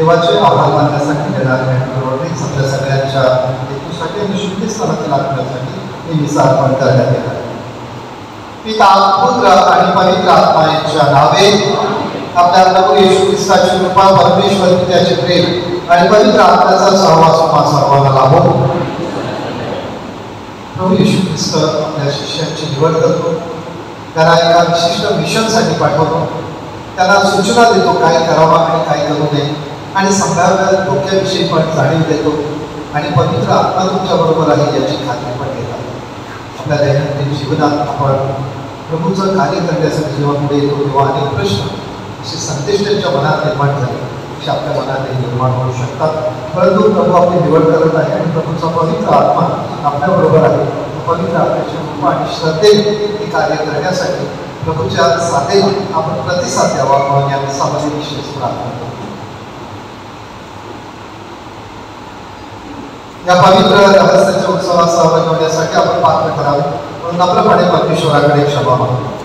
देवाचे आभार मानण्यासाठी देणारे आपल्या सगळ्यांच्या हेतूसाठी आणि शुद्धी स्थानातील आत्म्यासाठी हे मिसा अर्पण करण्यात येणार. पिता पुत्र आणि पवित्र आत्मा यांच्या नावे. आपल्या प्रभू येशू ख्रिस्ताची कृपा, परमेश्वर पित्याचे प्रेम आणि पवित्र आत्म्याचा सहवास तुम्हा सर्वांना लाभो. प्रभू येशू ख्रिस्त आपल्या शिष्यांची निवड करतो, त्यांना एका विशिष्ट मिशनसाठी पाठवतो, त्यांना सूचना देतो काय करावं आणि काय करू नये, आणि संभाव्य धोक्याविषयी पण जाणीव देतो, आणि पवित्र आत्मा तुमच्याबरोबर आहे याची खात्री पण देतात. आपल्या दैनंदिन जीवनात आपण प्रभूचं कार्य करण्यासाठी जेव्हा पुढे येतो तेव्हा अनेक प्रश्न असे संदेश त्यांच्या मनात निर्माण झाले असे आपल्या मनात निर्माण होऊ शकतात. परंतु प्रभू आपली निवड करत आहे आणि प्रभूचा पवित्र आत्मा आपल्याबरोबर आहे. पवित्र आत्म्याची कृपा आणि श्रद्धेने हे कार्य करण्यासाठी प्रभूच्या साथेने आपण प्रतिसाद द्यावा म्हणून या मिसामध्ये विशेष प्रार्थना करतो. या पवित्र रहस्याच्या उत्सवात सहभागी होण्यासाठी आपण पात्र करावे म्हणून नम्रपणे परमेश्वराकडे क्षमा मागतो.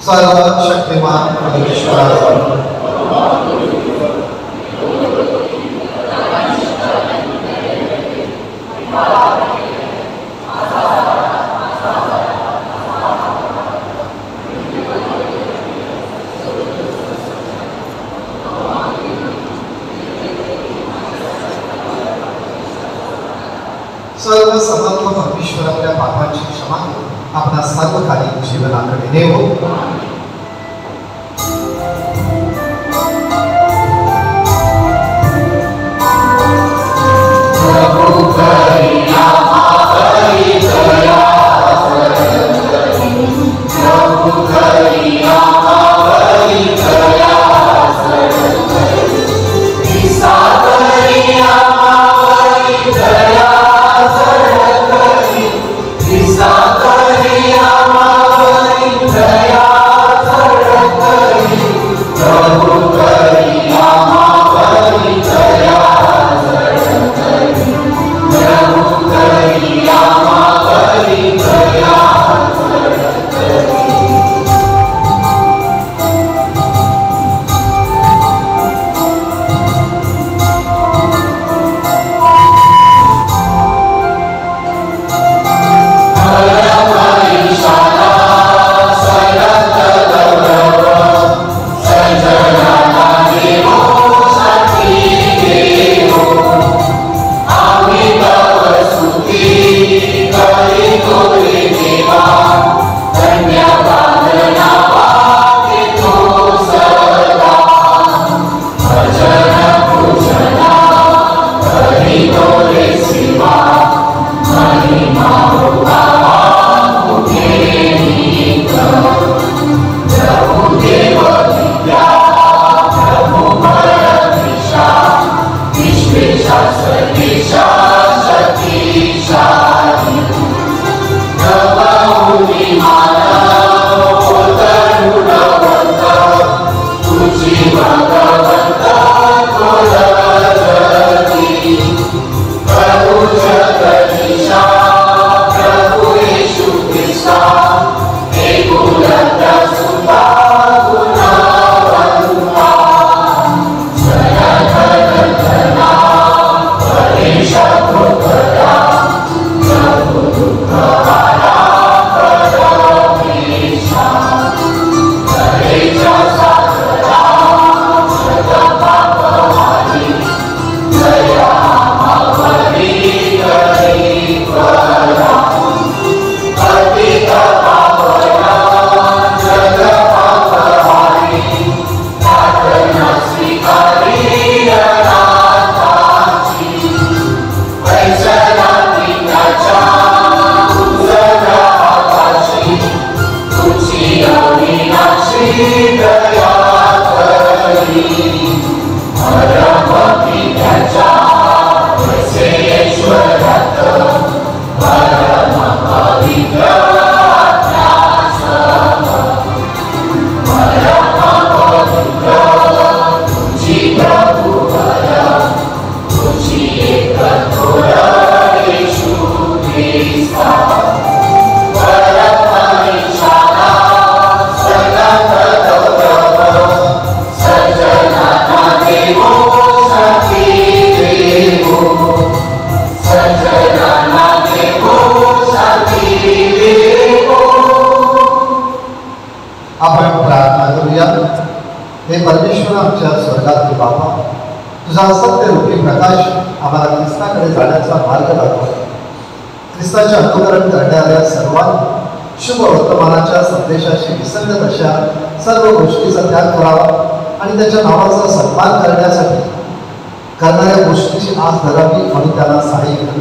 सर्व शक्तिमान परमेश्वराचा सर्व समर्थ परमेश्वर आपल्या पापांची क्षमा करून आपला सर्वकालिक जीवनाकडे नेवो. बाबा, तुझा सत्यरूपी प्रकाश आम्हाला ख्रिस्ताकडे जाण्याचा मार्ग दाखव. ख्रिस्ताचे अनुकरण करणाऱ्या सर्वांनी शुभ वर्तमानाच्या संदेशाशी विसंगत अशा सर्व गोष्टीचा त्याग करावा आणि त्याच्या नावाचा सन्मान करण्यासाठी करणाऱ्या गोष्टीची आस धरावी म्हणून त्याला सहाय्य कर.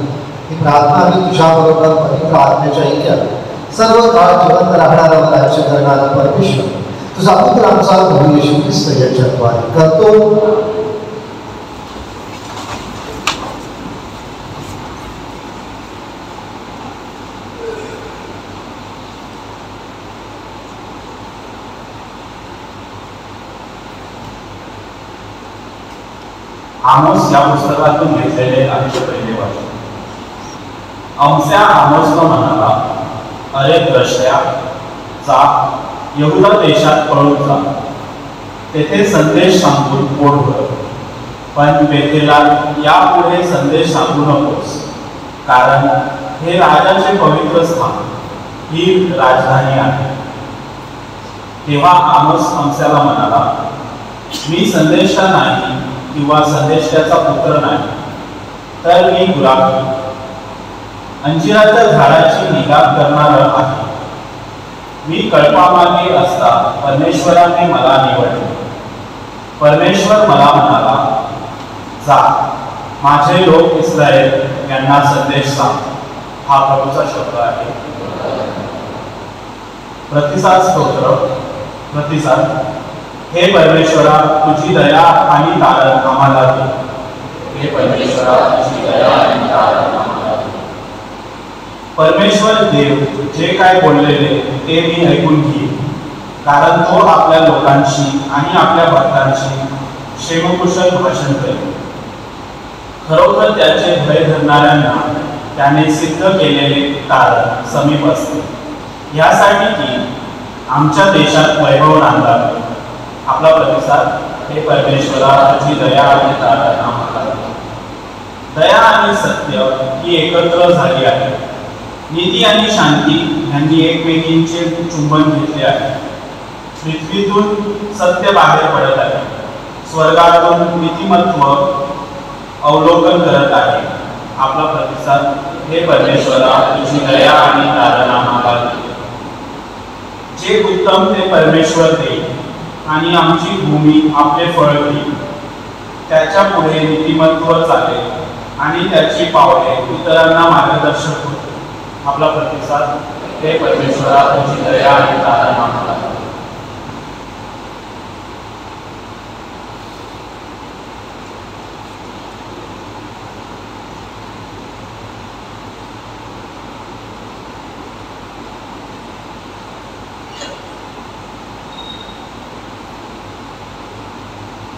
ही प्रार्थना आम्ही तुझ्याबरोबर पवित्र आत्म्याच्या ऐक्यात सर्व काळ जिवंत राहणारा राज्य करणारा परमेश्वर तुझा पुत्र आमचा प्रभू येशू ख्रिस्त याच्याद्वारे करतो. आमोस या पुस्तकातून घेतलेले आजचे पहिले वाचन. अमस्या आमोसला म्हणाला, अरे द्रष्ट्या, जा यहुदा देशात पळून जा, तेथे संदेश सांगून पोट भर. पण बेथेला यापुढे संदेश सांगू नकोस, कारण हे राजाचे पवित्र स्थान, ही राजधानी आहे. तेव्हा आमोस अमस्याला म्हणाला, मी संदेशा नाही किंवा संदेशाचा पुत्र नाही, तर मी गुलाम, अंजिराच्या झाडाची निगा करणार आहे. मी कळपामागे असता परमेश्वराने मला निवडले. परमेश्वर मला म्हणाला, जा माझे लोक इस्रायल यांना संदेश सांग. हा प्रभूचा शब्द आहे. प्रतिसाद स्तोत्र. प्रतिसाद. हे परमेश्वरा, तुझी दया आणि तारण आम्हाला दे. हे परमेश्वरा, तुझी दया आणि तारण आम्हाला दे. परमेश्वर देव जे काय बोललेले ते मी ऐकून घेईन, कारण तो आपल्या लोकांशी आणि आपल्या भक्तांशी क्षेमकुशल भाषण करेल. खरोखर त्याचे भय धरणाऱ्यांना त्याने सिद्ध केलेले तारण समीप असते, यासाठी की आमच्या देशात वैभव नांदावे. आपला प्रतिसाद. हे परमेश्वरा, तुझी दया आणि तारण आम्हाला दे. दया आणि सत्य ही एकत्र झाली आहे. नीती आणि शांती यांनी एकमेकींचे चुंबन घेतले आहे. पृथ्वीतून सत्य बाहेर पडत आहे. स्वर्गातून नीतिमत्व अवलोकन करत आहे. आपला प्रतिसाद. हे परमेश्वरा, तुझी दया आणि तारण आम्हाला दे. जे उत्तम ते परमेश्वर देईल आणि आमची भूमी आपले फळ देईल. त्याच्या पुढे नीतिमत्व चालेल आणि त्याची पावले इतरांना मार्गदर्शक होतील. आपला प्रतिसाद. हे परमेश्वरा, तुझी दया आणि तारण आम्हाला दे.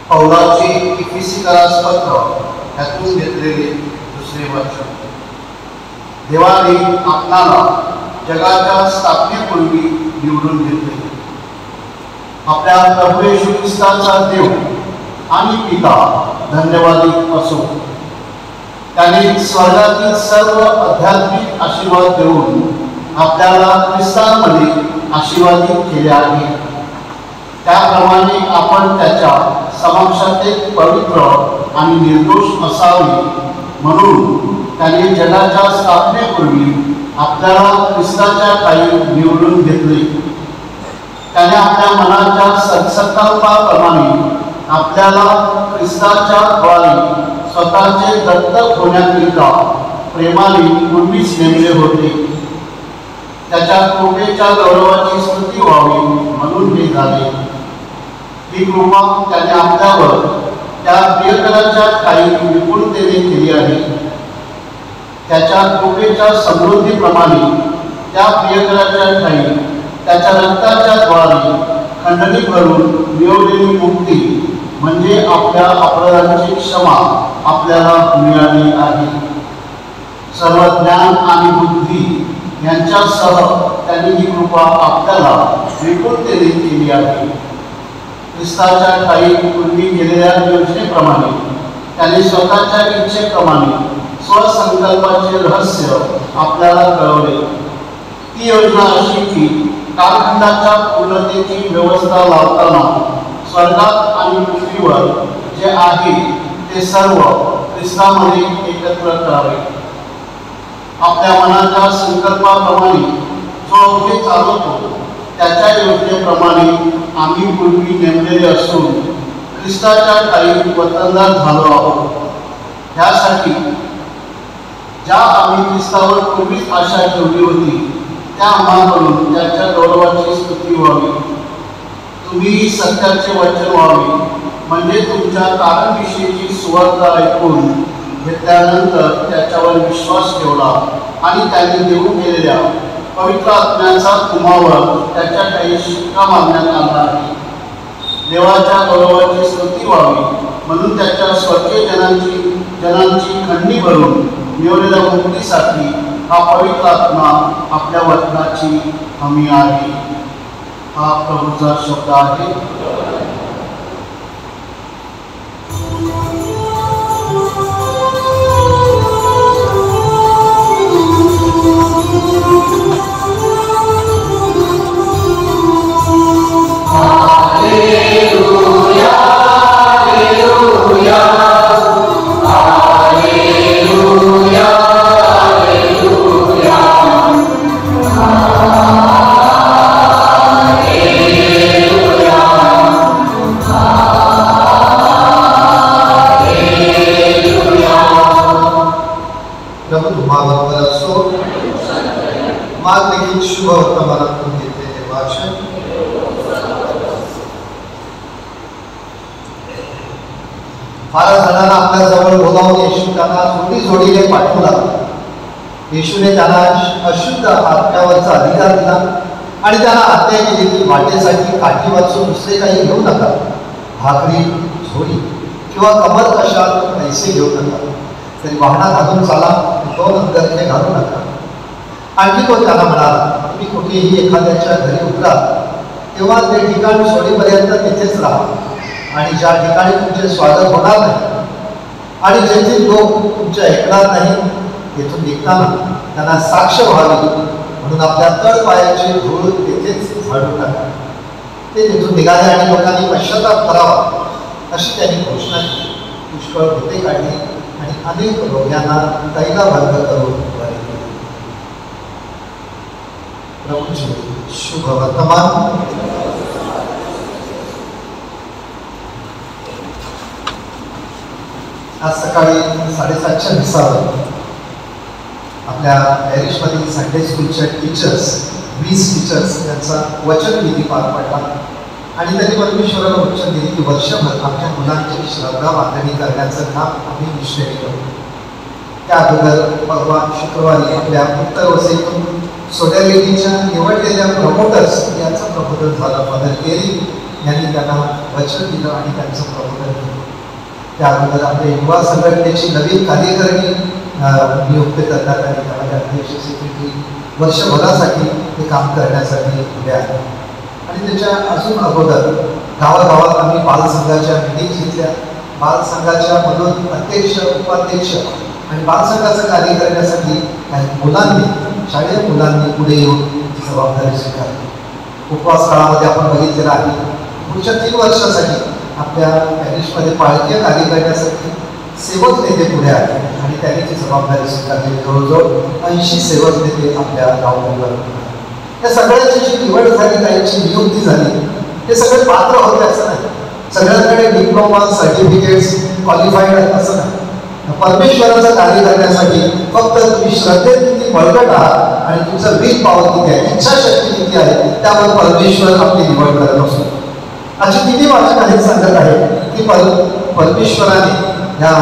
पौलाची इफिसिकरास पत्र यातून घेतलेले दुसरे वचन. देवाने आपणाला जगाच्या स्थापनेपूर्वी निवडून घेतले. आपल्या प्रभू येशू ख्रिस्ताचा देव आणि पिता धन्यवादित असो. त्याने स्वर्गातील सर्व आध्यात्मिक आशीर्वाद देऊन आपल्याला ख्रिस्तामध्ये आशीर्वादित केले आहे. त्याप्रमाणे आपण त्याच्या समक्षतेत पवित्र आणि निर्दोष असावे म्हणून त्याने जगाच्या स्थापनेपूर्वी आपल्याला ख्रिस्ताच्या ठायी निवडून घेतले. त्याने आपल्या मनाच्या संकल्पाप्रमाणे आपल्याला ख्रिस्ताच्या द्वारे स्वतःचे दत्तक होण्याकरिता प्रेमाने पूर्वीच नेमले होते. त्याच्या कृपेच्या गौरवाची स्तुती व्हावी म्हणून हे झाले. ही कृपा त्याने आपल्यावर त्या प्रियकराच्या ठायी विपुलतेने केली आहे. त्याच्या कृपेच्या समृद्धीप्रमाणे त्या प्रियकराच्या ठायी त्याच्या रक्ताच्या द्वारे खंडणी करून मिळवलेली मुक्ती म्हणजे आपल्या अपराधांची क्षमा आपल्याला मिळाली आहे. सर्व ज्ञान आणि बुद्धी यांच्यासह त्यांनी ही कृपा आपल्याला विपुलतेने केली आहे. ख्रिस्ताच्या ठायी पूर्वी केलेल्या योजनेप्रमाणे त्याने स्वतःच्या इच्छेप्रमाणे स्वसंकल्पाचे रहस्य आपल्याला कळवले. ती योजना अशी की कालखंडाच्या पूर्णतेची व्यवस्था लावताना स्वर्गात आणि पृथ्वीवर जे आहे ते सर्व ख्रिस्तामध्ये एकत्र करावे. आपल्या मनाच्या संकल्पाप्रमाणे जो अवघे चालवतो त्याच्या योजनेप्रमाणे आम्ही पूर्वी नेमलेले असून ख्रिस्ताच्या ठायी वतनदार झालो आहोत. ह्यासाठी ज्या आम्ही ख्रिस्तावर पूर्वीच आशा ठेवली होती त्या आम्हाकडून त्याच्या गौरवाची स्तुती व्हावी. तुम्ही सत्याचे वचन व्हावे, म्हणजे तुमच्या कारणविषयीची सुवार्ता ऐकून घेतल्यानंतर त्याच्यावर विश्वास ठेवला आणि त्यांनी देऊन गेलेल्या पवित्र आत्म्याचा तुम्हावर त्याच्या काही शिक्का मारण्यात आला आहे. देवाच्या गौरवाची स्तुती व्हावी म्हणून त्याच्या स्वर्गीय जनांची खंडी भरून मिळवलेल्या मुक्तीसाठी हा पवित्र आत्मा आपल्या वचनाची हमी आहे. हा प्रभूचा शब्द आहे. शुभ वर्तमानातून घेतलेले भाषण. फार जणांना आपल्या जवळ बोलावून येशू त्यांना जोडीने पाठवला. येशूने त्यांना अशुद्ध आत्म्यावरचा अधिकार दिला आणि त्यांना आज्ञा केली की वाटेसाठी काठी वाचून दुसरे काही घेऊ नका. भाकरी, झोळी किंवा कमर कशात पैसे घेऊ नका. तरी वाहना घालून चाला, 2 अंगरखे घालू नका. आणखी तो त्यांना म्हणाला, तुम्ही कुठेही एखाद्याच्या घरी उतरा तेव्हा ते ठिकाण सोडीपर्यंत तिथेच राहा आणि ज्या ठिकाणी तुमचे स्वागत होणार नाही आणि जेथील लोक तुमचे ऐकणार नाही तेथून निघताना त्यांना साक्ष व्हावी म्हणून आपल्या तळपायाची धूळ तेथेच झाडू टाका. ते तिथून निघाले आणि लोकांनी पश्चाताप करावा अशी त्यांनी घोषणा केली. पुष्कळ भूते काढली आणि अनेक रोग्यांना तैलाभंग करून बरे केले. प्रभूचे शुभ वर्तमान. आज सकाळी 7:30च्या दिवसावर आपल्या पॅरिशमधील संडे स्कूलच्या टीचर्स 20 टीचर्स यांचा वचनविधी पार पडला आणि त्यांनी परमेश्वराला वचन दिले की वर्षभर आपल्या मुलांची श्रद्धा बांधणी करण्याचं काम आम्ही निश्चय करू. त्या अगोदर परवा शुक्रवारी आपल्या उत्तर वसईतून सोडॅलिटीच्या निवडलेल्या प्रमोटर्स यांचं प्रबोधन झालं. फादर केरी यांनी त्यांना वचन दिलं आणि त्यांचं प्रबोधन केलं. त्या अगोदर आपल्या युवा संघटनेची नवीन कार्यकारिणी नियुक्त करण्यात आली. त्यामध्ये अध्यक्ष सेक्रेटरी वर्षभरासाठी हे काम करण्यासाठी उभे आहे. आणि त्याच्या अजून अगोदर गावागावात आम्ही बालसंघाच्या मिटिंग्स घेतल्या. बालसंघाच्या मधून अध्यक्ष, उपाध्यक्ष आणि बालसंघाचं कार्य करण्यासाठी काही मुलांनी, शाळेय मुलांनी पुढे येऊन जबाबदारी स्वीकारली. उपवास काळामध्ये आपण बघितलेलं आहे पुढच्या 3 वर्षासाठी आपल्या पॅरिशमध्ये पाळकीय कार्य करण्यासाठी सेवक नेते पुढे आले आणि त्यांनी ती जबाबदारी स्वीकारली. जवळजवळ 80 सेवक नेते आपल्या गावावर. या सगळ्यांची जी निवड झाली, काहींची नियुक्ती झाली, हे सगळे पात्र होते असं नाही. सगळ्यांकडे डिप्लोमा, सर्टिफिकेट्स, क्वालिफाईड असं नाही. परमेश्वराचं कार्य करण्यासाठी फक्त तुम्ही श्रद्धेत किती बळकट आहात आणि तुमचं विल पॉवर किती आहे, इच्छाशक्ती किती आहे, त्यावर परमेश्वर आपली निवड करत असतो. अशी किती वाचन हे सांगत आहे की परमेश्वराने या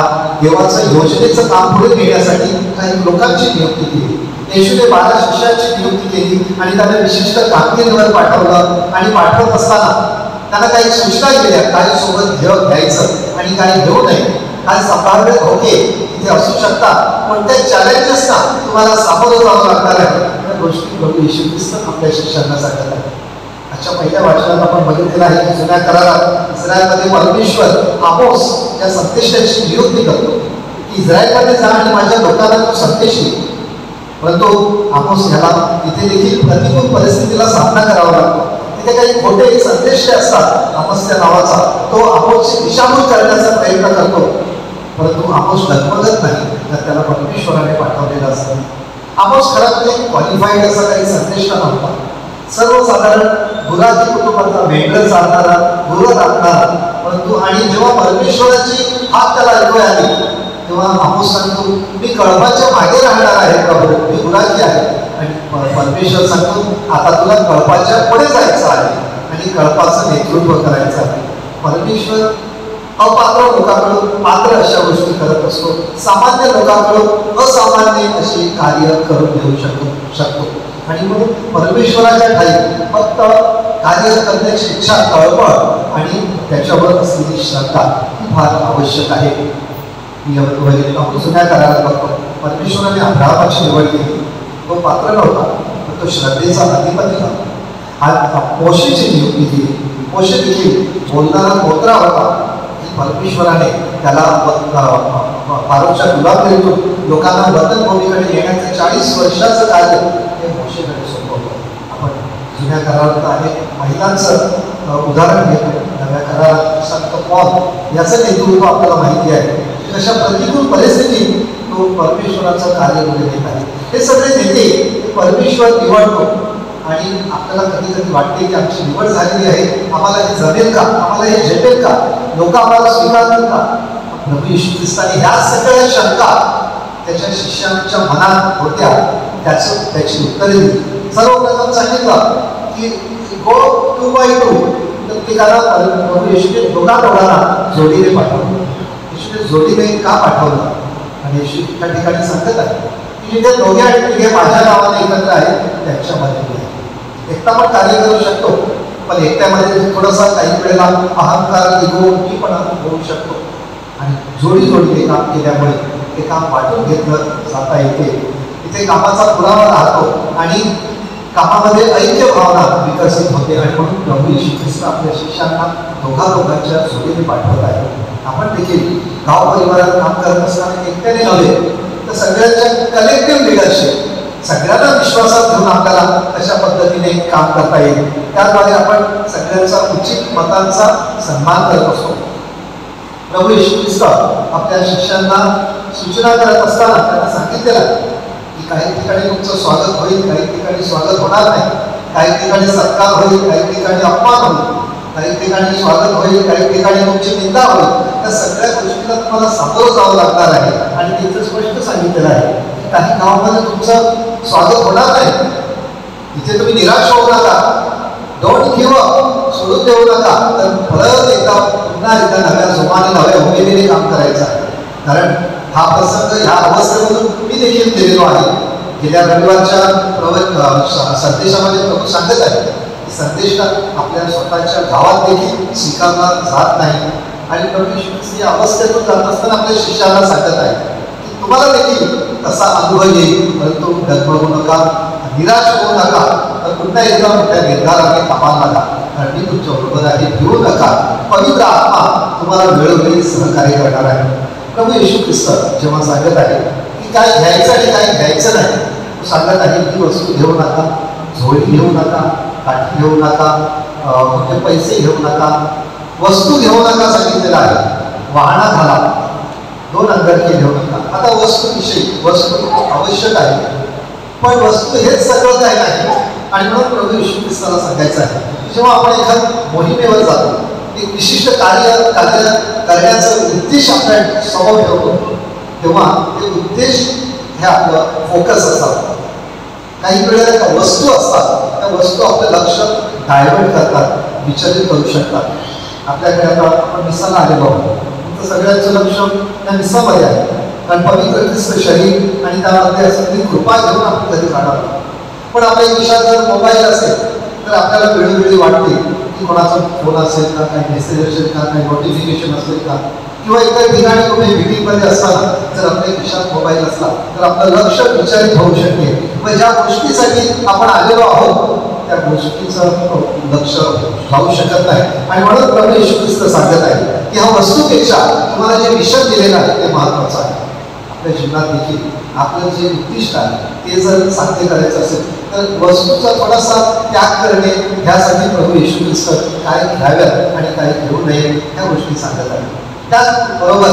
देवाचं योजनेचं काम पुढे नेण्यासाठी काही लोकांची नियुक्ती केली. येशूने 12 शिष्यांची नियुक्ती केली आणि त्यांना विशिष्ट कामगिरीवर पाठवलं आणि पाठवत असताना त्यांना काही सूचना केल्या, काय सोबत घ्यायचं आणि काही घेऊ नये, काय संभाव्य धोके इथे असू शकतात, कोणत्या चॅलेंजेसना तुम्हाला सामोरं जावं लागणार आहे, या गोष्टी प्रभू येशू ख्रिस्त आपल्या शिष्यांना सांगत आहे. आजच्या पहिल्या वाचनात आपण बघितलेलं आहे की जुन्या करारात इस्रायलमध्ये परमेश्वर आमोस या संदेशाची नियुक्ती करतो की इस्रायलमध्ये जा आणि माझ्या लोकांना तो संदेश दे. परंतु आमोस याला तिथे देखील प्रतिकूल परिस्थितीला सामना करावा लागतो. तिथे काही खोटे संदेश जे असतात आमोस नावाचा, तो आमोसची दिशाभूल करण्याचा प्रयत्न करतो, परंतु आमोस डगमगत नाही, तर त्याला परमेश्वराने पाठवलेलं असतं. आमोस खरं क्वालिफाईड असा काही संदेश नव्हता. सर्वसाधारण गुराखी कुटुंबाचा वेगळं चालणारा, गुरं राखणारा, परंतु आणि जेव्हा परमेश्वराची हात त्याला ऐकू आली तेव्हा आमोस सांगतो, मी कळपाच्या मागे राहणार आहे प्रभू, मी गुराखी आहे. आणि परमेश्वर सांगतो, आता तुला कळपाच्या पुढे जायचं आहे आणि कळपाचं नेतृत्व करायचं आहे. परमेश्वर अपात्र लोकांकडून पात्र अशा गोष्टी करत असतो, सामान्य लोकांकडून असामान्य अशी कार्य करून घेऊ शकतो. आणि म्हणून परमेश्वराच्या ठाई फक्त कार्य करण्याची इच्छा, तळमळ आणि त्याच्यावर असलेली श्रद्धा ही फार आवश्यक आहे. आपण जुन्या करायला बघतो, परमेश्वराने अब्राहमाची निवड केली. तो पात्र नव्हता, पण तो श्रद्धेचा अधिपती होता. आज मोशेची नियुक्ती केली. मोशे देखील बोलणारा कोत्रा होता. परमेश्वराने त्याला फारोच्या गुलामगिरीतून लोकांना बंधनभूमीकडे येण्याचं 40 वर्षाचं कार्य हे मोशेकडे सोपवलं. आपण जुन्या करारात आहे महिलांचं उदाहरण घेतो. नव्या करारात संत पौल याचं नेतृत्व आपल्याला माहिती आहे. अशा प्रतिकूल परिस्थितीत तो परमेश्वराचं कार्य देत आहे. हे सगळे नेते परमेश्वर निवडतो आणि आपल्याला कधी कधी वाटते की आमची निवड झालेली आहे, आम्हाला हे जमेल का, आम्हाला हे झेपेल का, लोक आम्हाला स्वीकारतील का. प्रभू येशू ख्रिस्ताने ह्या सगळ्या शंका त्याच्या शिष्यांच्या मनात होत्या, त्याची उत्तरे दिली. सर्वप्रथम सांगितलं की गो 2 by 2, प्रत्येकाला प्रभू येशूने दोघांना जोडीने पाठवलं. येशूने जोडीने का पाठवलं? आणि येशू त्या ठिकाणी सांगत आहे की जिथे दोघे आणि तिघे माझ्या नावाने एकत्र आहेत त्यांच्यामध्ये एकटा पण कार्य करू शकतो, पण एकट्यामध्ये थोडासा काही वेळेला अहंकार, इगो, मीपणा होऊ शकतो. आणि जोडीने काम केल्यामुळे ते काम वाटून घेतलं जाता येते. इथे कामाचा पुरावा राहतो आणि कामामध्ये ऐक्य भावना विकसित होते. आणि म्हणून प्रभू येशू ख्रिस्त आपल्या शिष्यांना दोघांच्या जोडीने पाठवत आहे. आपण देखील गाव परिवारात काम करत असताना एकट्याने नव्हे, तर सगळ्यांच्या कलेक्टिव्ह लिडरशिप, सगळ्यांना विश्वासात घेऊन आपल्याला अशा पद्धतीने काम करता येईल. त्याद्वारे आपण सगळ्यांचा उचित मतांचा सन्मान करत असतो. प्रभू येशू ख्रिस्त आपल्या शिष्यांना सूचना करत असताना त्यांना सांगितलेलं की काही ठिकाणी तुमचं स्वागत होईल, काही ठिकाणी स्वागत होणार नाही, काही ठिकाणी सत्कार होईल, काही ठिकाणी अपमान होईल, काही ठिकाणी स्वागत होईल, काही ठिकाणी तुमची निंदा होईल. त्या सगळ्या गोष्टीला तुम्हाला सामोरं जावं लागणार आहे. आणि तिथं स्पष्ट सांगितलेलं आहे की काही गावामध्ये तुमचं स्वागत होणार नाही. इथे तुम्ही निराश होऊ नका, डोंट गिव्ह अप, सोडून देऊ नका, तर परत एकदा पुन्हा एकदा नव्या जोमाने नव्या उमेदीने काम करायचं आहे. कारण हा प्रसंग ह्या अवस्थेमधून मी देखील गेलेलो आहे. गेल्या रविवारच्या संदेशामध्ये प्रभू सांगत आहे की संदेश आपल्या स्वतःच्या गावात देखील स्वीकारला जात नाही. आणि प्रभू येशू ख्रिस्त या अवस्थेतून जात असताना आपल्या शिष्याला सांगत आहे की तुम्हाला देखील तसा अनुभव येईल, परंतु डगमगू नका, निराश होऊ नका, तर पुन्हा एकदा मोठ्या निर्धाराने कामाला लागा. कारण मी तुमच्या बरोबर आहे, भिवू नका. पवित्र आत्मा तुम्हाला वेळोवेळी सहकार्य करणार आहे. प्रभू येशू ख्रिस्त जेव्हा सांगत आहे की काय घ्यायचं आणि काय घ्यायचं नाही, तो सांगत आहे की वस्तू घेऊ नका, झोळी घेऊ नका, काठी घेऊ नका, मोठे पैसे घेऊ नका, वस्तू घेऊ नका सांगितलेलं आहे. वाहना घाला, 2 अंगरखे घेऊ नका. आता वस्तूविषयी, वस्तू आवश्यक आहे, पण वस्तू हेच सगळं काय नाही. आणि म्हणून प्रभू येशू ख्रिस्ताला सांगायचं आहे की जेव्हा आपण एखाद्या मोहिमेवर जातो, एक विशिष्ट कार्य करण्याचं उद्देश आपल्या समोर ठेवतो, तेव्हा ते उद्देश हे आपलं फोकस असतात. काही वेळेला वस्तू असतात, त्या वस्तू आपलं लक्ष डायव्हर्ट करतात, विचलित करू शकतात. आपल्याकडे आता आपण मिसाला आलेलो आहोत, तर सगळ्यांचं लक्ष त्या मिसामध्ये आहे. कारण पवित्र ख्रिस्त शरीर आणि त्यामध्ये असलेली कृपा घेऊन आपण कधी काढा. पण आपल्या खिशात जर मोबाईल असेल तर आपल्याला वेळोवेळी वाटते की कोणाचा फोन असेल का, काही मेसेज असेल का, काही नोटिफिकेशन असेल का, किंवा इतर ठिकाणी कुठे मीटिंगमध्ये असताना जर आपल्या खिशात मोबाईल असला तर आपलं लक्ष विचलित होऊ शकते. मग ज्या गोष्टीसाठी आपण आलेलो आहोत त्या गोष्टीचं लक्ष राहू शकत नाही. आणि म्हणून प्रभू येशू ख्रिस्त सांगत आहे की ह्या वस्तूपेक्षा तुम्हाला जे मिशन दिलेलं आहे ते महत्त्वाचं आहे. आपल्या जीवनात देखील आपलं जे उद्दिष्ट आहे ते जर साध्य करायचं असेल तर वस्तूचा थोडासा त्याग करणे, ह्यासाठी प्रभू येशू ख्रिस्त काय घ्याव्यात आणि काय घेऊ नये ह्या गोष्टी सांगत आहेत. त्याचबरोबर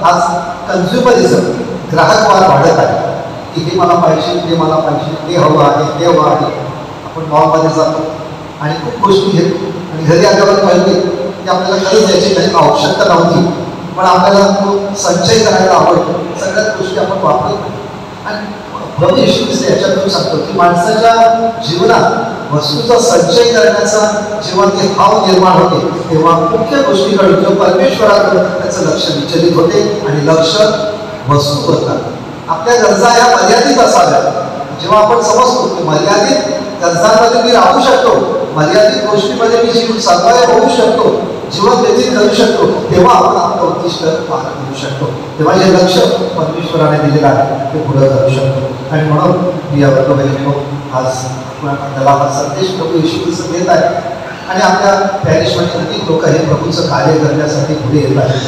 आज कन्झ्युमरिझम, ग्राहकवाद वाढत आहे की हे मला पाहिजे, ते मला पाहिजे, ते हवं आहे, ते हवं आहे. आपण मॉलमध्ये जातो आणि खूप गोष्टी घेतो आणि घरी आल्यावर कळते की आपल्याला खरंच याची काही आवश्यकता नव्हती, पण आपल्याला तो संचय करायला आवडतो, सगळ्याच गोष्टी आपण वापरतो. आणि प्रभू येशू ख्रिस्त याच्यातून सांगतो की माणसाच्या जीवनात वस्तूचा संचय करण्याचा जेव्हा ते हाव निर्माण होते तेव्हा मुख्य गोष्टीकडे किंवा परमेश्वराकडे त्याचं लक्ष विचलित होते आणि लक्ष वस्तू बनतात. आपल्या गरजा ह्या मर्यादित असाव्या. जेव्हा आपण समजतो की मर्यादित गरजांमध्ये मी राहू शकतो, मर्यादित गोष्टीमध्ये मी जीवन सर्वाय होऊ शकतो, जीवन व्यतीत करू शकतो, तेव्हा आपण आपलं उद्दिष्ट पार करू शकतो. तेव्हा जे लक्ष परमेश्वराने दिलेलं आहे ते पुढे करू शकतो. आणि म्हणून या वर्गबहिणींनो आज त्याला हा संदेश प्रभू येशू ख्रिस्त देत आहे आणि आपल्या पॅरिशमध्ये अनेक लोक हे प्रभूचं कार्य करण्यासाठी पुढे येत आहेत.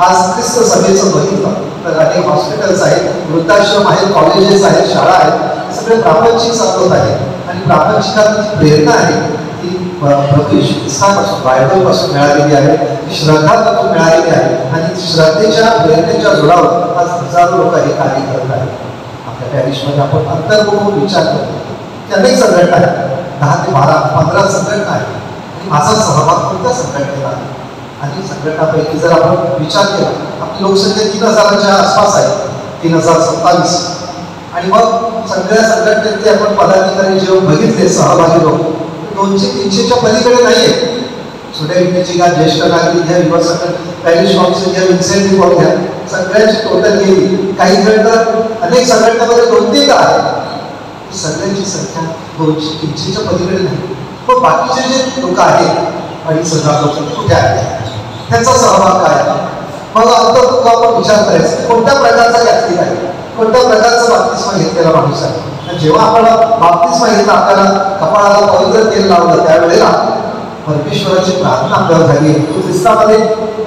आज ख्रिस्त सभेचं बघितलं तर अनेक हॉस्पिटल्स आहेत, वृद्धाश्रम आहेत, कॉलेजेस आहेत, शाळा आहेत, सगळे प्रापंचिक चालवत आहेत. आणि प्रापंचिकाची प्रेरणा आहे ती प्रभू येशू ख्रिस्तापासून, बायबलपासून मिळालेली आहे, श्रद्धापासून मिळालेली आहे. आणि श्रद्धेच्या प्रेरणेच्या जोरावर आज हजारो लोक हे कार्य करत आहेत. आपल्या पॅरिशमध्ये आपण अंतर्मुख विचार करतो की अनेक संघटना आहेत, 10 ते 12, 15 संघटना आहेत. आणि माझा सहभाग कोणत्या संघटनेत आहे? अनेक संघटनापैकी जर आपण विचार केला, आपली लोकसंख्या 3000च्या आसपास आहे, 3027. आणि मग सगळ्या संघटनेतले आपण पदाधिकारी जेव्हा बघितले सहभागी लोक 200-300च्या पलीकडे नाही आहेत. सोसायटीची घ्या, ज्येष्ठ नागरिक घ्या, युवा संघटना, पॅरिश काउन्सिल घ्या, इन्सेंटिव्ह फॉर घ्या, सगळ्यांची टोटल गेली. काही संघटना, अनेक संघटनामध्ये 2-3 आहे. सगळ्यांची संख्या 200-300च्या पलीकडे नाही. पण बाकीचे जे लोक आहेत 2,500 लोक कुठे आहेत? त्यांचा सहभाग काय आहे? मग अंतर्मुख आपण विचार करायचा कोणत्या प्रकारचा यात्री आहे, कोणत्या प्रकारचा बाप्तिस्मा घेतलेला माणूस आहे. जेव्हा आपण बाप्तिस्मा घेतला, आपल्याला कपाळाला पवित्र तेल लावलं, त्यावेळेला परमेश्वराची प्रार्थना आपल्याला झाली, तू ख्रिस्तामध्ये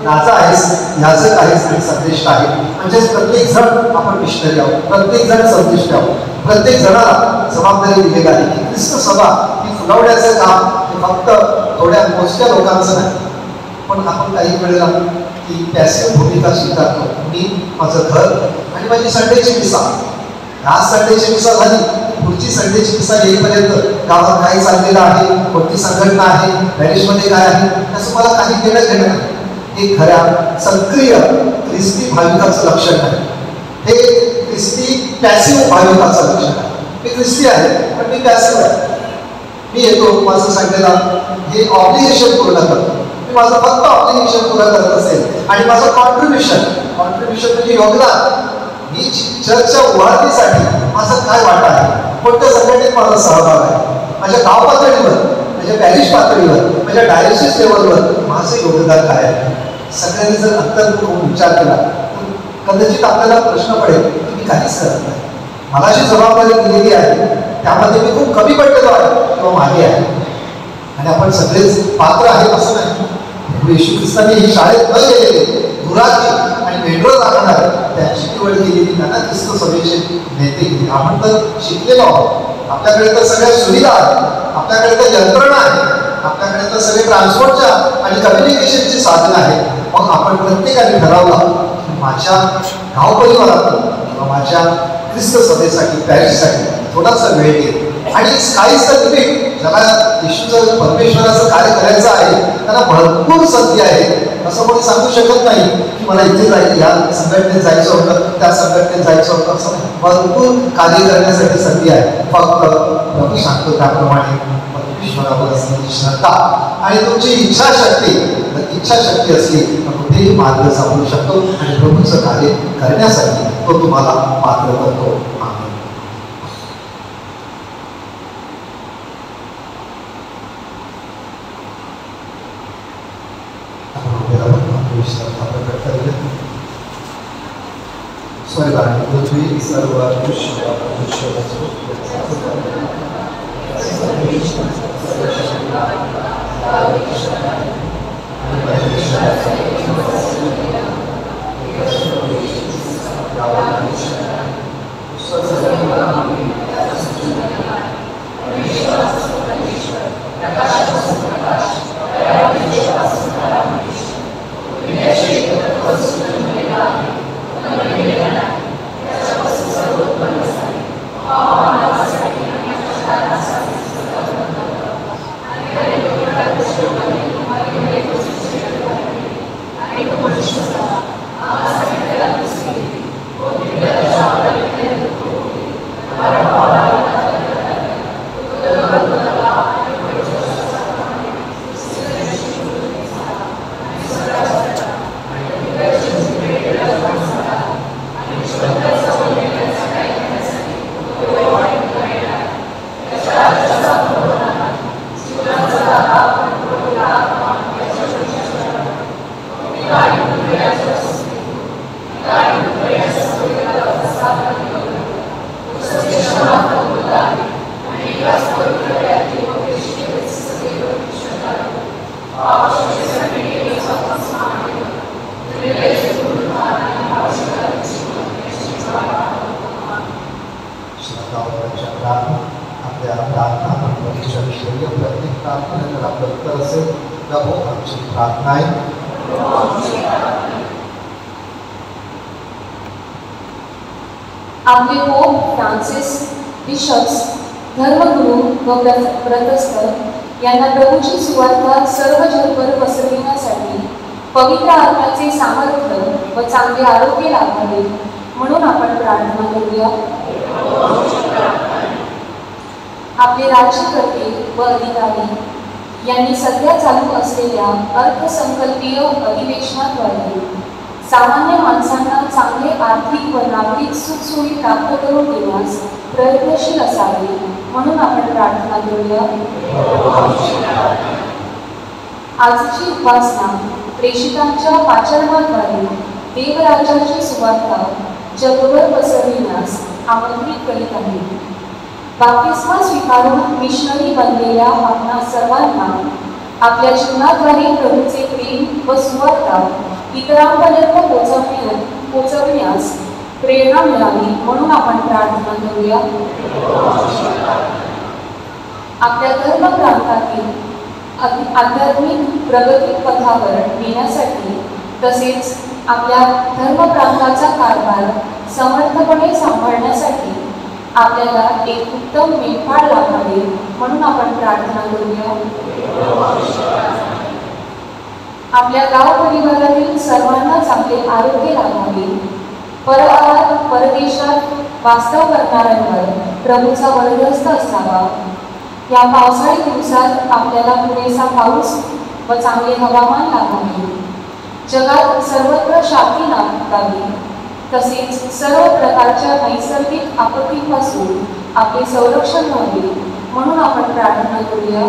नाचा आहेस, याजक आहेस आणि संदेश आहे. म्हणजेच प्रत्येक जण आपण मिशनरी आहोत, प्रत्येक जण संदेश आहोत, प्रत्येक जणाला जबाबदारी दिलेली आहे की ख्रिस्त सभा ही फुलवण्याचं काम हे फक्त थोड्या मोजक्या लोकांचं नाही. पण आपण काही वेळेला ती पॅसिव्ह भूमिका स्वीकारतो. मी, माझं घर आणि माझी संडेची मिसा. आज संडेची मिसा झाली, पुढची संडेची मिसा येईपर्यंत गावात काय चाललेलं आहे, कोणती संघटना आहे, पॅरिशमध्ये काय आहे, असं मला काही देणं घेणं नाही. हे खऱ्या सक्रिय ख्रिस्ती भाविकाचं लक्षण आहे. हे ख्रिस्ती पॅसिव्ह भाविकाचं लक्षण आहे. मी ख्रिस्ती आहे पण मी पॅसिव्ह आहे. मी येतो, माझं संघटना हे ऑब्लिगेशन पूर्ण करतो. मी माझं फक्त ऑब्लिगेशन पूर्ण करत असेल आणि माझं कॉन्ट्रीब्युशन म्हणजे योगदान, मी चर्चच्या उभारणीसाठी माझं काय वाटा आहे, कोणत्या संघटनेत माझा सहभाग आहे, माझ्या गाव पातळीवर, माझ्या पॅरिश पातळीवर, माझ्या डायसिस लेवलवर माझं योगदान काय आहे. सगळ्यांनी जर अंतर्मुख विचार केला तर कदाचित आपल्याला प्रश्न पडेल की मी काहीच करत नाही, मला जी जबाबदारी दिलेली आहे त्यामध्ये मी खूप कमी पडलेलो आहे किंवा मागे आहे. आणि आपण सगळेच पात्र आहेत असं नाही. येशू ख्रिस्तांनी ही शाळेत न गेलेले, दुराची आणि मेट्रो राखणार त्यांची निवड केलेली, त्यांना ख्रिस्त सभेचे नेते केले. आपण तर शिकलेलो आहोत, आपल्याकडे तर सगळ्या सुविधा आहेत, आपल्याकडे तर यंत्रणा आहे, आपल्याकडे तर सगळे ट्रान्सपोर्टच्या आणि कम्युनिकेशनची साधनं आहेत. मग आपण प्रत्येकाने ठरवलं माझ्या गाव परिवारातून किंवा माझ्या ख्रिस्त सभेसाठी, पॅरिससाठी थोडासा वेळ देईल. आणि काहीच तर लिमिट, ज्याला येशूचं परमेश्वराचं कार्य करायचं आहे त्यांना भरपूर संधी आहे. असं कोणी सांगू शकत नाही की मला इथे जायचं, या संघटनेत जायचं होतं, त्या संघटनेत जायचं होतं, असं नाही. भरपूर कार्य करण्यासाठी संधी आहे. फक्त प्रभू सांगतो त्याप्रमाणे परमेश्वरावर असलेली श्रद्धा आणि तुमची इच्छाशक्ती असली तर कुठेही मार्ग सापडू शकतो आणि प्रभूचं कार्य करण्यासाठी तो तुम्हाला पात्र करतो. स्वर्ग आणि पृथ्वी सर्व दृश्य आमची प्रार्थना आहे. आपले पोप फ्रान्सिस, बिशप्स, धर्मगुरू व व्रतस्थ यांना प्रभूची सुवार्ता सर्व जगभर पसरविण्यासाठी पवित्र आत्म्याचे सामर्थ्य व चांगले आरोग्य लाभावे म्हणून आपण प्रार्थना करूया. आपले राज्यकर्ते व अधिकारी यांनी सध्या चालू असलेल्या अर्थसंकल्पीय अधिवेशनाद्वारे सामान्य माणसांना चांगले आर्थिक व नागरिक सुखसोयी प्राप्त करून देण्यास प्रयत्नशील असावे म्हणून आपण प्रार्थना करूया. आजची उपासना प्रेषितांच्या आचरणाद्वारे देवराज्याची सुवार्ता जगभर पसरविण्यास आमंत्रित करीत आहे. बाप्तिस्मा स्वीकारून मिशनरी बनलेल्या आपणा सर्वांना आपल्या जीवनाद्वारे प्रभूचे प्रेम व सुवार्ता इतरांपर्यंत पोचवण्यास प्रेरणा मिळावी म्हणून आपण प्रार्थना करूया. आपल्या धर्म प्रांतातील आध्यात्मिक प्रगती पथावर नेण्यासाठी तसेच आपल्या धर्म प्रांताचा कारभार समर्थपणे सांभाळण्यासाठी आपल्याला एक उत्तम मेंढपाळ लाभावे म्हणून आपण प्रार्थना करूया. आपल्या गाव परिवारातील सर्वांना चांगले आरोग्य लाभावे. परदेशात वास्तव करणाऱ्यांवर प्रभूचा वरदहस्त असावा. या पावसाळी दिवसात आपल्याला पुरेसा पाऊस व चांगले हवामान लाभावे. जगात सर्वत्र शांती लाभावी. तसेच सर्व प्रकारच्या नैसर्गिक आपत्तीपासून आपले संरक्षण व्हावे म्हणून आपण प्रार्थना करूया.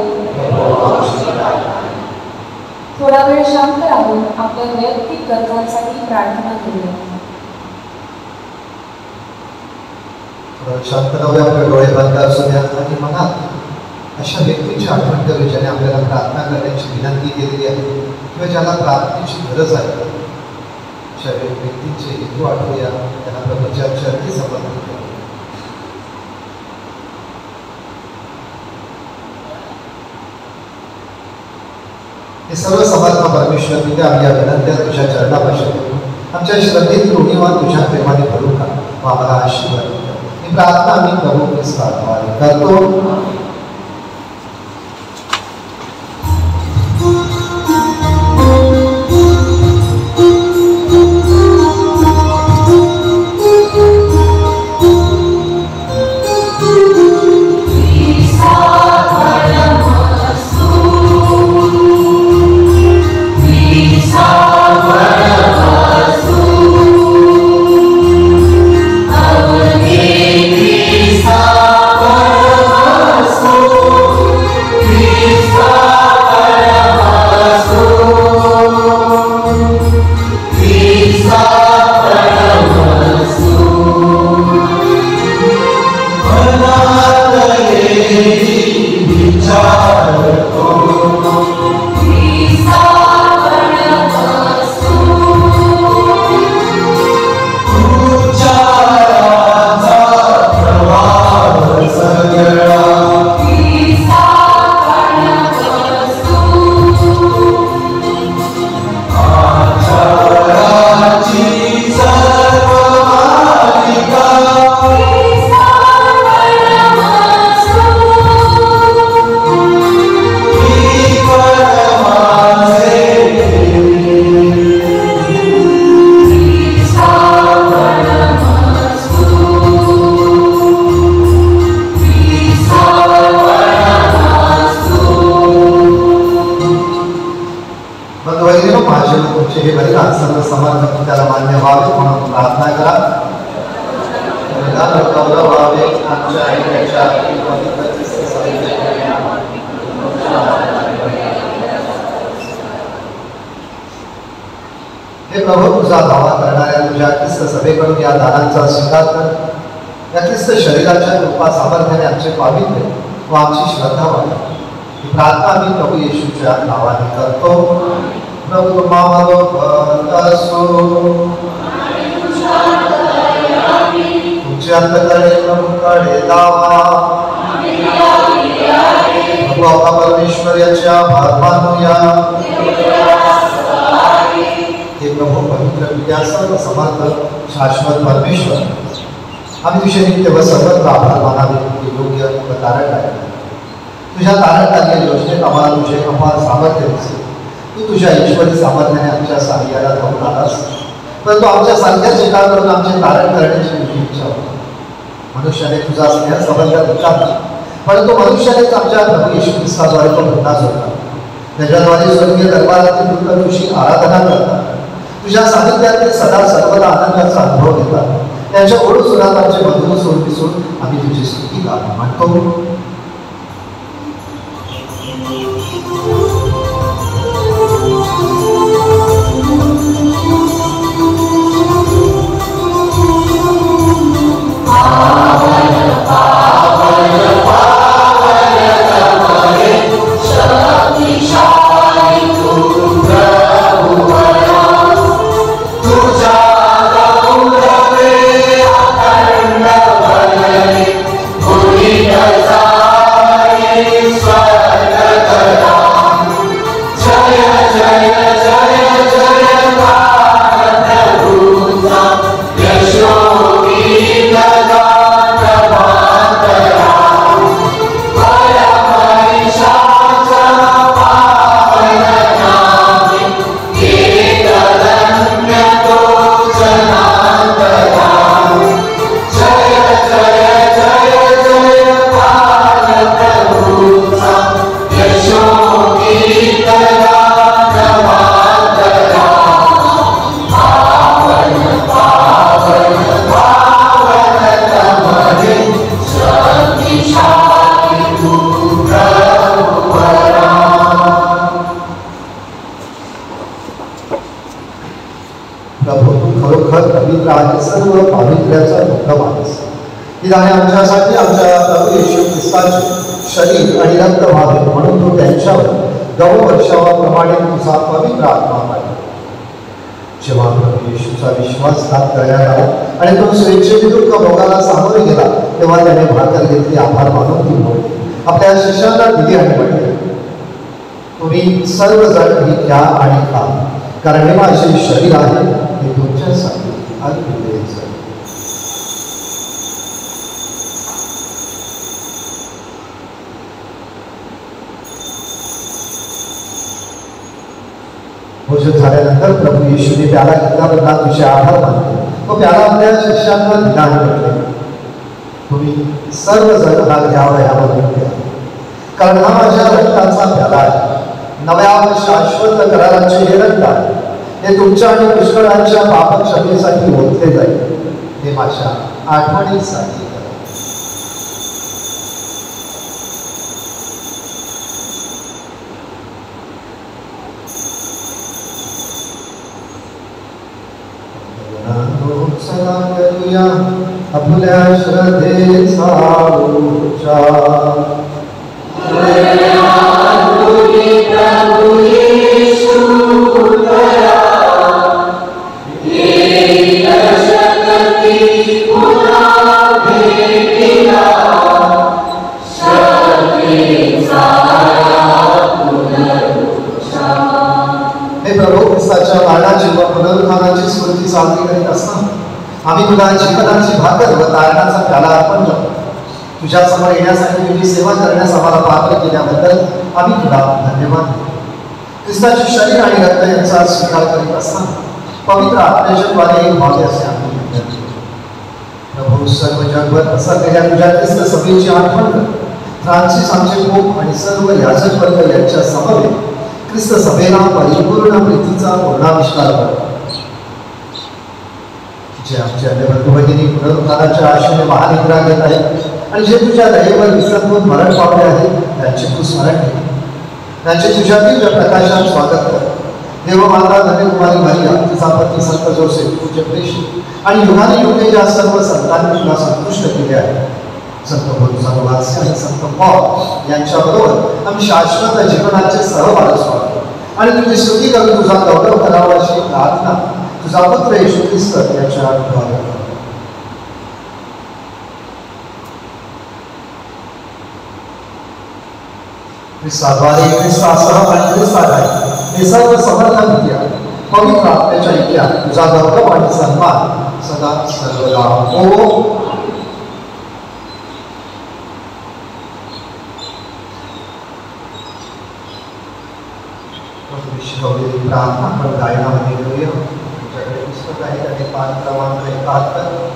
थोडा वेळ शांत राहून आपल्या वैयक्तिक गरजांसाठी प्रार्थना करूया. शांत राहूया, आपले डोळे बंद असू द्या आणि मनात अशा व्यक्तीची आठवण करू ज्याने आपल्याला प्रार्थना करण्याची विनंती केलेली आहे किंवा ज्याला प्रार्थनेची गरज आहे. अशा व्यक्तींचे हेतू आठवूया, त्यांना प्रभूच्या चरणी समर्पित करूया. हे सर्व समर्थ परमेश्वर पिता, आम्ही या विनंत्या तुझ्या चरणापाशी आमच्या श्रद्धेत ऋणीवान तुझ्या प्रेमाने भरू का व आम्हाला आशीर्वाद द्या. ही प्रार्थना आम्ही प्रभू ख्रिस्ताद्वारे करतो. हे प्रभू, तुझा धावा करणाऱ्या तुझ्या ख्रिस्त सभेकडून या दानांचा स्वीकार कर. या ख्रिस्त शरीराच्या कृपा सामर्थ्याने आमचे पावित्र्य व आमची श्रद्धा वाढ. ही प्रार्थना आम्ही प्रभू येशूच्या नावाने करतो. प्रभू तुम्हाबरोबर असो. तुमचे अंतःकरणे प्रभूकडे लावा. प्रभू आपला परमेश्वर याचे आभार मानूया. हे प्रभू पवित्र विद्या सर्व समर्थ शाश्वत परमेश्वर, आम्ही तुझे नित्य व सर्वत्र आभार मानावे ते योग्य व तारक आहे. तुझ्या तारकाच्या योजनेत आम्हाला तुझे अपार सामर्थ्य दिसले. तू तुझ्या ईश्वरी सामर्थ्याने आमच्या साहाय्याला धावून आलास, परंतु आमच्या सारख्याच एकाकडून आमचे तारण करण्याची तुझी इच्छा होती. मनुष्याने तुझा स्नेह संबंध विचारला, परंतु मनुष्यानेच आमच्या प्रभू येशू ख्रिस्ताद्वारे तो प्रकाश होता. त्याच्याद्वारे स्वर्गीय दरबारातील वृत्त तुझी आराधना करतात, तुझ्या सानिध्यातील सदा सर्वदा आनंदाचा अनुभव घेतात. त्यांच्या ओढ सुरात आमचे मधुर सूर दिसून आम्ही तुझी स्तुती गातो म्हणतो. सर्व पावित्र्याचा मुक्काम आहेस. निदाने आमच्यासाठी आमच्या प्रभू येशू ख्रिस्ताचे शरीर आणि रक्त व्हावे म्हणून तो त्यांच्यावर गौ वर्षावाप्रमाणे तुझा पवित्र आत्मा पाहिजे. जेव्हा प्रभू येशूचा विश्वासघात करण्यात आला आणि तो स्वेच्छेने दुःख भोगाला सामोरे गेला, तेव्हा त्याने भाकर घेतली, आभार मानून ती मोडली, आपल्या शिष्यांना दिली आणि म्हटले, तुम्ही सर्वजण ही घ्या आणि खा, कारण हे माझे शरीर आहे, हे तुमच्यासाठी भोजन झाल्यानंतर प्रभू येशूने प्याला घेतला, बघा तुझे आभार मानले, तो प्याला आपल्या शिष्यांना दिला आणि म्हटले, तुम्ही सर्वजण हा घ्यावा यामध्ये घ्या, कारण हा माझ्या रक्ताचा प्याला आहे, नव्या शाश्वत कराराचे हे रक्त आहे, हे तुमच्या आणि पुष्कळांच्या पाप क्षमेसाठी ओतले जाईल, हे माझ्या आठवणीसाठी. सला करूया आपल्या श्रद्धेचा उच्चार. मरणाची व पुनरुत्थानाची स्मृती साजरी करीत असताना आम्ही तुला जीवनाची भाकर व तारणाचा प्याला अर्पण करतो. तुझ्या समोर येण्यासाठी तुझी सेवा करण्यास आम्हाला पात्र केल्याबद्दल आम्ही तुला धन्यवाद देतो. ख्रिस्ताचे शरीर आणि रक्त यांचा स्वीकार करीत असताना पवित्र आत्म्याच्याद्वारे व्हावे असे आम्ही विनंती करतो. प्रभू सर्व जगभर पसरलेल्या तुझ्या ख्रिस्त सभेची आठवण कर. फ्रान्सिस आमचे पोप आणि सर्व याजक वर्ग यांच्या समवेत ख्रिस्त सभेला परिपूर्ण प्रीतीचा पूर्णाविष्कार कर. जे आमच्या बंधू भगिनी पुनरुत्थानाच्या आशेने महानिद्रा घेत आहेत आणि जे तुझ्या दयेवर विसंबून मरण पावले आहेत त्यांचे तू स्मरण घे. त्यांचे तुझ्या दिव्य प्रकाशात स्वागत कर. देवमाता धन्यकुमारी मारिया, तिचा पती संत जोसेफ, तुझे प्रेषित आणि युगाने युगे ज्या सर्व संतांनी तुला संतुष्ट केले आहे, संत भोजवास आणि संत पॉल यांच्याबरोबर आम्ही शाश्वत जीवनाचे सहवास व्हावे आणि तुझी स्तुती करून तुझा गौरव करावा अशी प्रार्थना तुझा पुत्र येशू ख्रिस्त याच्या द्वारे. ख्रिस्ताद्वारे, ख्रिस्तासह आणि ख्रिस्ताद्वारे हे सर्व समर्थ विद्या पवित्र आत्म्याच्या ऐक्यात तुझा गौरव आणि सन्मान सदा सर्वदा हो. शिकवलेली प्रार्थना आपण गायनामध्ये करूया. तुमच्याकडे पुस्तक आहे आणि पान क्रमांक 71.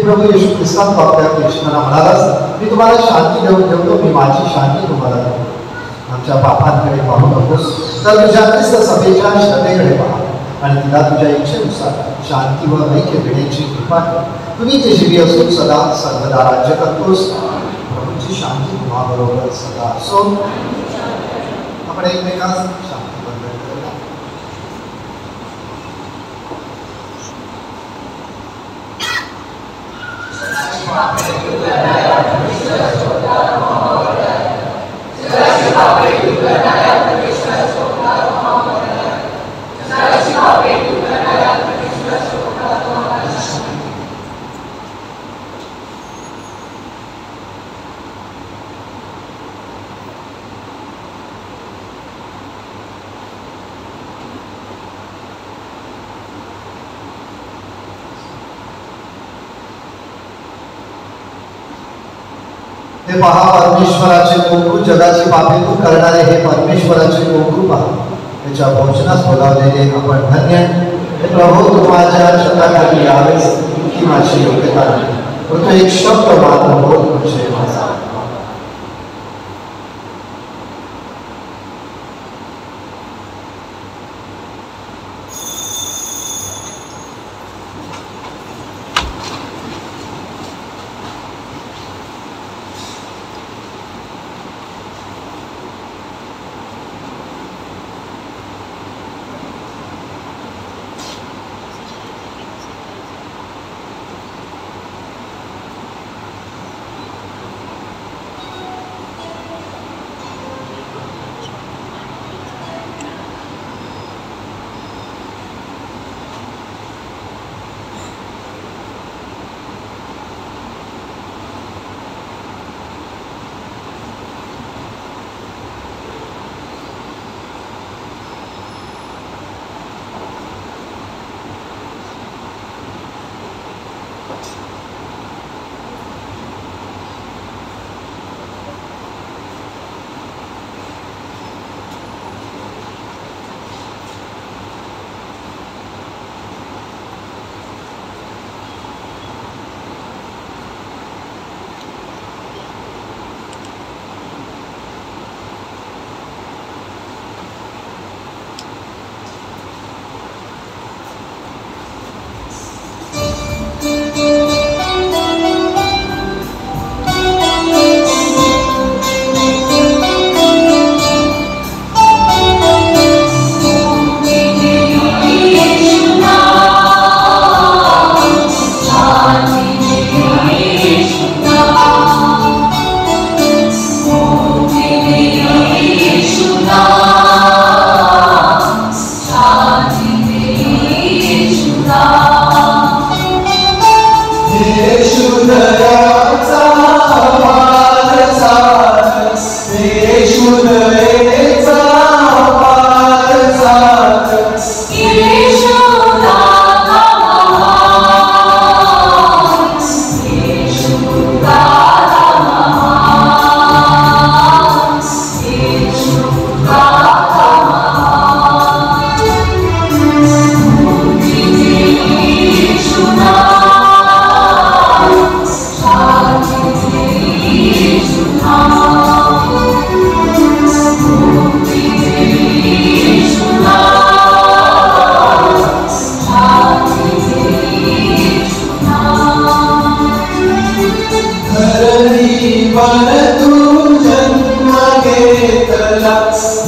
प्रभू येशू ख्रिस्तात बापल्या कृष्णाला म्हणालास, मी तुम्हाला शांती देऊन ठेवतो, मी माझी शांती तुम्हाला देतो. आमच्या पापांकडे पाहू नकोस, तर तुझ्या ख्रिस्त सभेच्या श्रद्धेकडे पहा आणि तिला तुझ्या इच्छेनुसार शांती व ऐक्य देण्याची कृपा कर. तुम्ही जे जीवी असून सदा सर्वदा राज्य करतोस. प्रभूची शांती तुम्हाबरोबर सदा असो. आपण एकमेकांस शांती बंधन करूया. हे पहा, परमेश्वराचे कोकरू, जगाची पापे दूर करणारे हे परमेश्वराचे कोकरू पहा. त्याच्या भोजनास बोलावलेले आपण धन्य. हे प्रभू, तू माझ्या छताखाली यावेस की माझी योग्यता नाही, पण तू एक शब्द मात्र बोल म्हणजे माझा.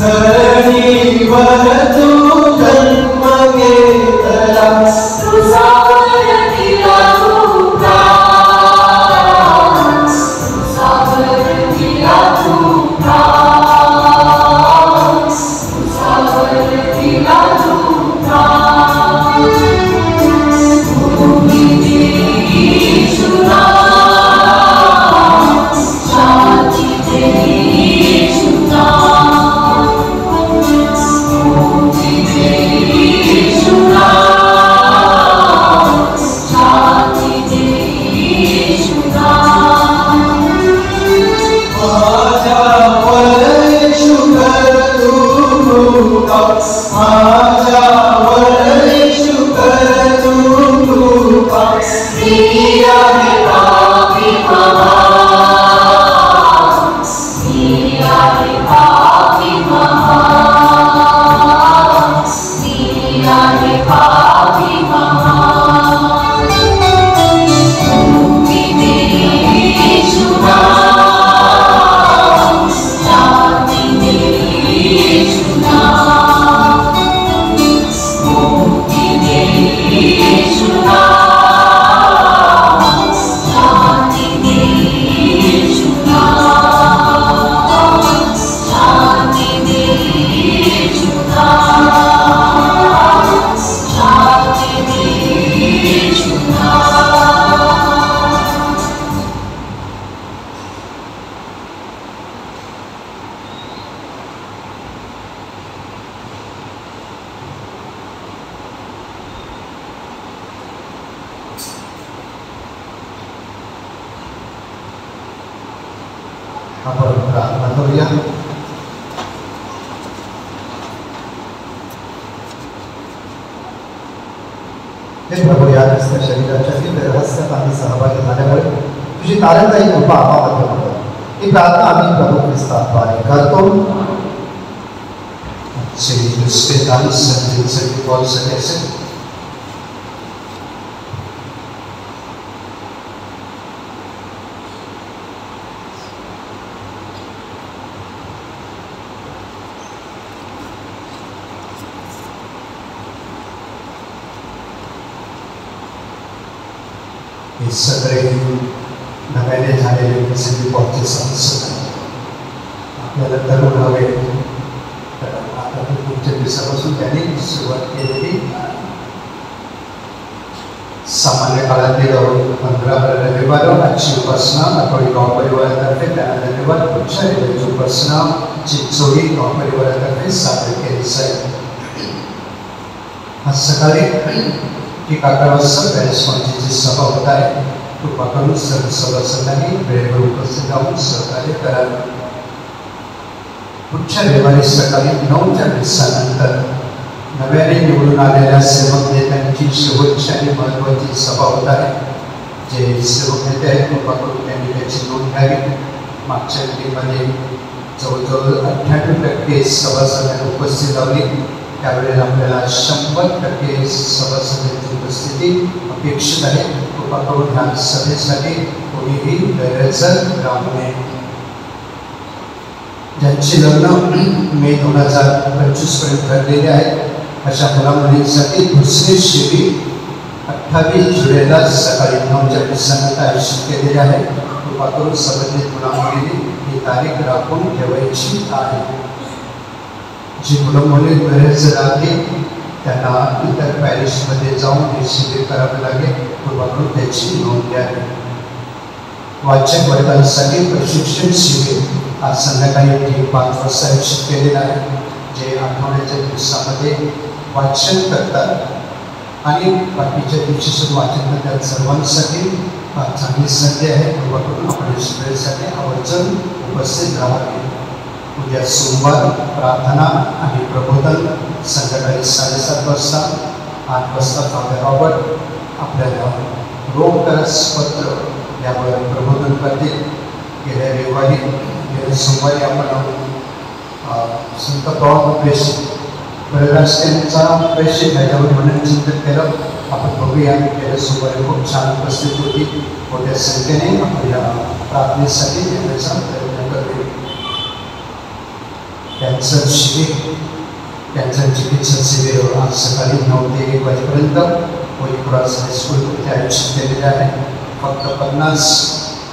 धरणीवर तू जन्म घेतला तुझावर दिला तू प्राण तुझावर दिला तू प्राण तुझावर दिला तू प्राण भूमी देवी शुना जाती देवी शुना भूमी देवी शुना जाती देवी शुना माझ्यावर शुकर तू कृपा माझ्यावर शुकर तू कृपा स्त्री आहे पापी महान स्त्री आहे पापी महान स्त्री आहे पापी महान भूमी देवी शुना जाती देवी शुना भूमी देवी शुना जाती देवी शुना जाती देवी शुना जाती देवी शुना आपण प्रार्थना करूया. हे प्रभू, या ख्रिस्त शरीराच्या दिव्य रहस्यात आम्ही सहभागी झाल्यामुळे तुझी तारणदायी कृपा आम्हामध्ये होतं. ही प्रार्थना आम्ही प्रभू ख्रिस्ताद्वारे करतो. दुसरे दान संधीसाठी बोल सकायचे हे सगळे नव्याने झालेले सगळे पॉचे संस्था आपल्याला तरुण हवे. तर आता पुढच्या दिवसापासून त्यांनी सुरुवात केलेली सामान्य काळातील 15 रविवार आजची उपासना आठवडी गाव परिवारातर्फे, त्यांना धन्यवाद. पुढच्या रविवारची उपासना चिंचोळी गाव परिवारातर्फे सादर केली जाईल. आज सकाळी 11 वाजता गणेश स्वामींची सभा होत आहे. कृपा करून सर्व सभासदांनी वेळेवर उपस्थित राहून सहकार्य करावे. पुढच्या रविवारी सकाळी 9च्या दिवसानंतर नव्याने निवडून आलेल्या सेवक नेत्यांची शेवटची आणि महत्त्वाची सभा होत आहे. जे सेवक नेते आहेत, कृपा करून त्यांनी त्याची नोंद घ्यावी. मागच्या वेळेमध्ये जवळजवळ 98% सभासदांनी उपस्थित राहिली. त्यावेळेला आपल्याला 100% सभासदांची उपस्थिती अपेक्षित आहे. कृपा करून ह्या सभेसाठी कोणीही गैरहजर राहू नये. ज्यांची लग्न मे 2025 पर्यंत ठरलेले आहेत अशा मुलामुलींसाठी दुसरी शिबिर 28 जुलैला सकाळी 9च्या दिवसानंतर आयोजित केलेले आहे. कृपा करून संबंधित मुलामुलींनी ही तारीख राखून ठेवायची आहे. जी मुलं मुली गैरहजर राहतील त्यांना इतर पॅरिशमध्ये जाऊन हे शिबिर करावे लागेल. कृपा करून त्याची नोंद घ्यावी. वाचक वर्गांसाठी प्रशिक्षण शिबिर आज संध्याकाळी 5 वाजता आयोजित केलेलं आहे. जे आठवड्याच्या दिवसामध्ये वाचन करतात आणि बाकीच्या दिवशी सुद्धा वाचन करतात सर्वांसाठी चांगली संधी आहे. कृपा करून आपण शिबिरासाठी आवर्जून उपस्थित राहावे. उद्या सोमवार प्रार्थना आणि प्रबोधन संध्याकाळी 7:30 वाजता. 8 वाजता फादर रॉबर्ट आपल्याला रोगकरस पत्र यावर प्रबोधन करतील. गेल्या रविवारी सोमवारी आपण संत पॉल प्रेषित त्यांचा प्रेषित याच्यावर म्हणून चिंतन केलं. आपण बघूया. गेल्या सोमवारी खूप छान उपस्थित होती. मोठ्या संख्येने आपण या प्रार्थनेसाठी येण्याचा प्रयत्न करूया. कॅन्सर शिबिर, कॅन्सर चिकित्सा शिबिर आज सकाळी 9 ते 1 वाजेपर्यंत होळी क्रॉस हायस्कूल इथे आयोजित केलेले आहे. फक्त 50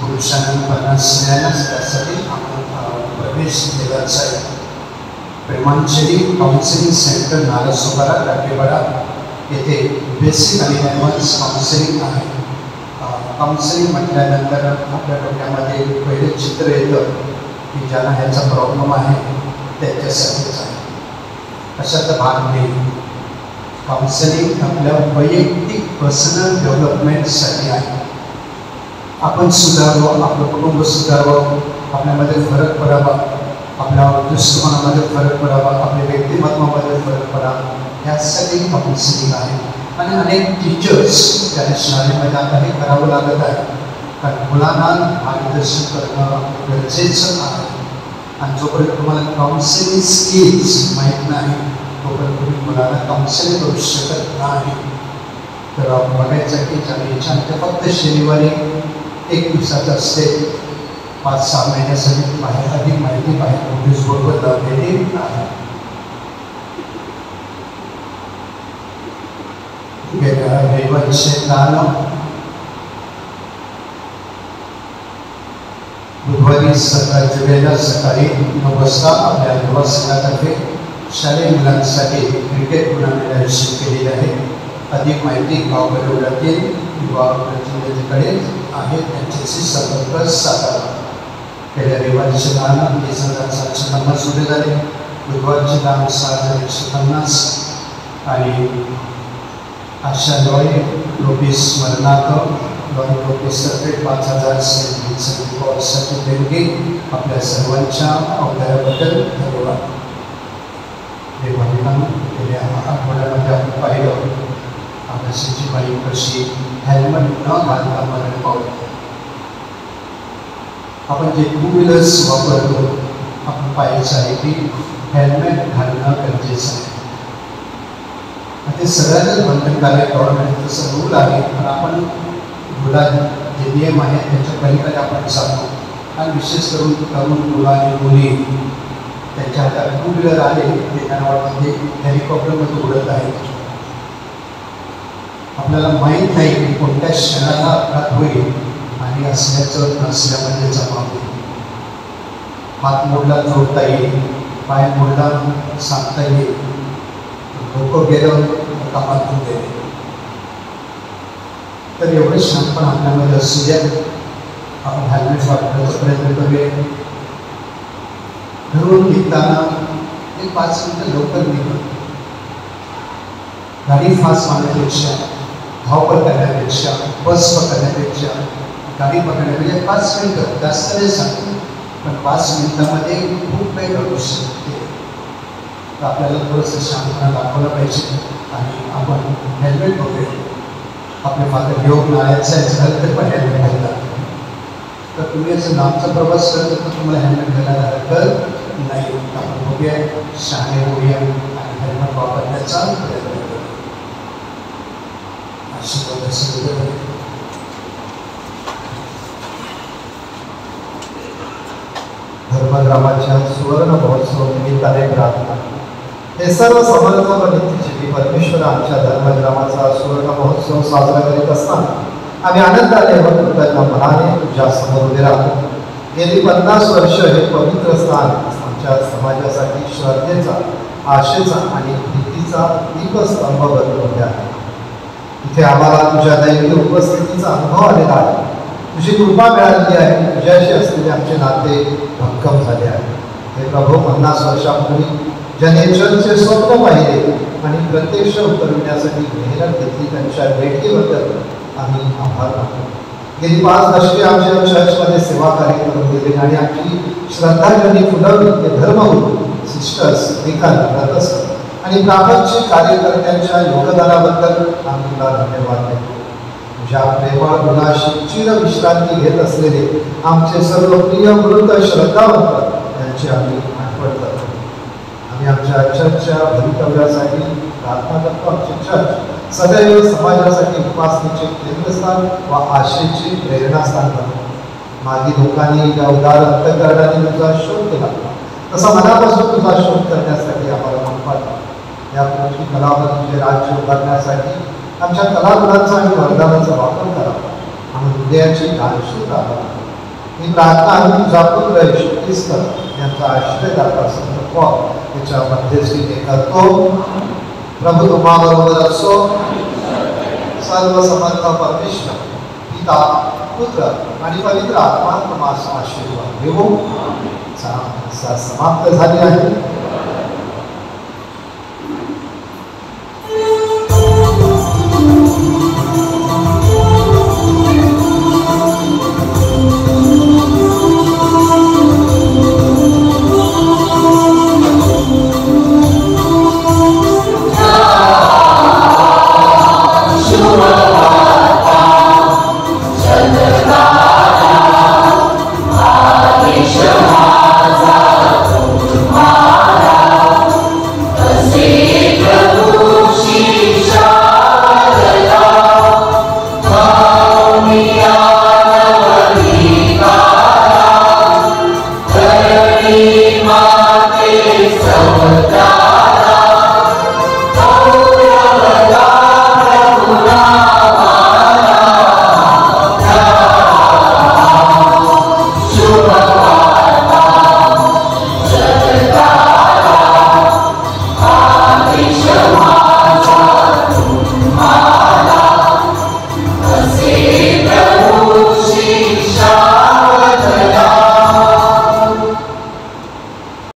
पुरुषांना 50 स्त्रियांनाच त्यासाठी आपण प्रवेश दिलाचा आहे. प्रेमांजली काउन्सिलिंग सेंटर नालासोपारा काटेवाडा येथे बेसिक आणि ॲडव्हान्स काउन्सिलिंग आहे. काउन्सिलिंग म्हटल्यानंतर आपल्या डोक्यामध्ये पहिले चित्र येतं की ज्यांना ह्याचा प्रॉब्लेम आहे त्याच्यासाठीच आहे. अशाचा भाग नाही. काउन्सिलिंग आपल्या वैयक्तिक पर्सनल डेव्हलपमेंटसाठी आहे. आपण सुधारावं, आपलं कुटुंब सुधारावं, आपल्यामध्ये फरक पडावा, आपल्या दृष्टिकोनामध्ये फरक पडावा, आपल्या व्यक्तिमत्वामध्ये फरक पडावा, ह्यासाठी काउन्सिलिंग आहे. आणि अनेक टीचर्स त्यांना शाळेमध्ये आता हे करावं लागत आहे, कारण मुलांना मार्गदर्शन करणं गरजेचं आहे. आणि जोपर्यंत तुम्हाला काउन्सिलिंग स्किल्स माहीत नाही तोपर्यंत तुम्ही मुलांना काउन्सिलिंग करू शकत नाही. तर आपण बघायचं की ज्याच्या फक्त शनिवारी 1 दिवसाचं असते. 5-6 महिन्यासाठी बाहेर अधिक माहिती बाहेर नोटीस बोर्डवर लावलेली आहे. गेल्या रविवारचे बुधवारी 17 जुलैला सकाळी 9 वाजता आपल्या युवा संघातर्फे शालेय मुलांसाठी क्रिकेट टुर्नामेंट आयोजित केलेली आहे. अधिक माहिती गावकऱ्यातील युवा प्रतिनिधीकडे आहे, त्यांच्याशी संपर्क साधावा. गेल्या रविवारचे दान 30,750 रुपये झाले. बुधवारचे दान 6,150 आणि आशा लॉय लोपीस स्मरणार्थ लॉय लोपीसतर्फे 5,000 देणगी. आपल्या सर्वांच्या अवताराबद्दल धन्यवाद. हे भाविकांनो, गेल्या आठवड्यामध्ये आपण पाहिलं आकाशाची बाई कशी हेल्मेट न घालता मरण पावली. आपण जे 2 व्हीलर्स वापरतो आपण पाहायचं आहे की हेल्मेट घालणं गरजेचं आहे. ते सगळ्यांनाच बंधनकारक गव्हर्नमेंट जसं रूल आहे, पण आपण जे नियम आहेत त्याच्या पलीकडे आपण जातो. आणि विशेष करून तरुण मुलं आणि मुली त्यांच्या हातात 2 व्हीलर आले ते त्यांना वाटतं ते हेलिकॉप्टरमध्ये उडत आहे. आपल्याला माहीत नाही की कोणत्या क्षणाला अपघात होईल आणि असल्याचं नसल्यामध्ये जमा होईल. हात मोडला जोडता येईल, पाय मोडला सांगता येईल, डोकं गेलं कामात गेले. तर एवढं शांतपण आपल्यामध्ये असू द्या. आपण हेल्मेट वापरण्याचा प्रयत्न करूया. घरून निघताना 5 मिनिटं लवकर निघा. गाडी फास्ट मारण्यापेक्षा, धावपळ करण्यापेक्षा, बस पकडण्यापेक्षा गाडी पकडण्यापेक्षा 5 मिनिटं जास्त नाही सांगतो, पण 5 मिनिटामध्ये खूप काही घडू शकते. तर आपल्याला थोडंसं शांतपणा दाखवलं पाहिजे आणि आपण हेल्मेट बघूया. आपल्या मागे योग नाळ्याचं झालं तर पण हेल्मेट घालतात. तर तुम्ही असं लांबचा प्रवास करतो तर तुम्हाला हेल्मेट घालायला हरकत नाही. आपण बघूया, शहाणे होऊया आणि हेल्मेट वापरण्याचा प्रयत्न करूया. आशीर्वाद असू दे. धर्मग्रामाच्या सुवर्ण महोत्सव निमित्ताने प्रार्थना. हे सर्व समर्थ व नित्यजीवी परमेश्वर आमच्या धर्मग्रामाचा सुवर्ण महोत्सव साजरा करीत असताना आम्ही आनंदाने व कृतज्ञ मनाने तुझ्या समोर उभे राहतो. गेली 50 वर्ष हे पवित्र स्थान आमच्या समाजासाठी श्रद्धेचा, आशेचा आणि भीतीचा दीपस्तंभ बनवले आहे. इथे आम्हाला तुझ्या दैनिक उपस्थितीचा अनुभव आलेला आहे. तुझी कृपा मिळालेली आहे. तुझ्याशी असलेले आमचे नाते भक्कम झाले आहे. हे प्रभू, 50 वर्षापूर्वी ज्याने चर्चचे स्वप्न पाहिले आणि प्रत्यक्ष उतरविण्यासाठी मेहनत घेतली त्यांच्या भेटीबद्दल आम्ही आभार मानतो. गेली 5 दशके आमच्या चर्चमध्ये सेवा कार्य करून गेले आणि आमची श्रद्धा ज्यांनी फुलवली ते धर्मगुरू, सिस्टर्स, विकाल, व्रतस्थ आणि प्रापंचिक कार्यकर्त्यांच्या योगदानाबद्दल आम्ही तुला धन्यवाद देतो. तुझ्या प्रेमळ गुणाशी चिरविश्रांती घेत असलेले आमचे सर्व प्रिय वृद्ध श्रद्धावंत यांची आम्ही आठवण करतो. आम्ही आमच्या चर्चच्या भवितव्यासाठी प्रार्थना करतो. आमचे चर्च सदैव समाजासाठी उपासनेचे केंद्रस्थान व आशेचे प्रेरणास्थान बनतो. मागील लोकांनी या उदार अंतःकरणाने तुझा शोध केला तसा मनापासून तुझा शोध करण्यासाठी आम्हाला म्हणतात या पृथ्वी कलावर तुझे राज्य उभारण्यासाठी आमच्या कलागुणांचा आणि वरदानाचा वापर करावा आणि हृदयाची दानशूर राहावा ही प्रार्थना आम्ही तुझा पुत्र येशू ख्रिस्त यांचा आश्रयदाता संत पॉल याच्या मध्यस्थीने करतो. प्रभू तुम्हाबरोबर असो. सर्व समर्थ परमेश्वर पिता पुत्र आणि पवित्र आत्मा तुम्हाला आशीर्वाद देवो. समाप्त झाली आहे.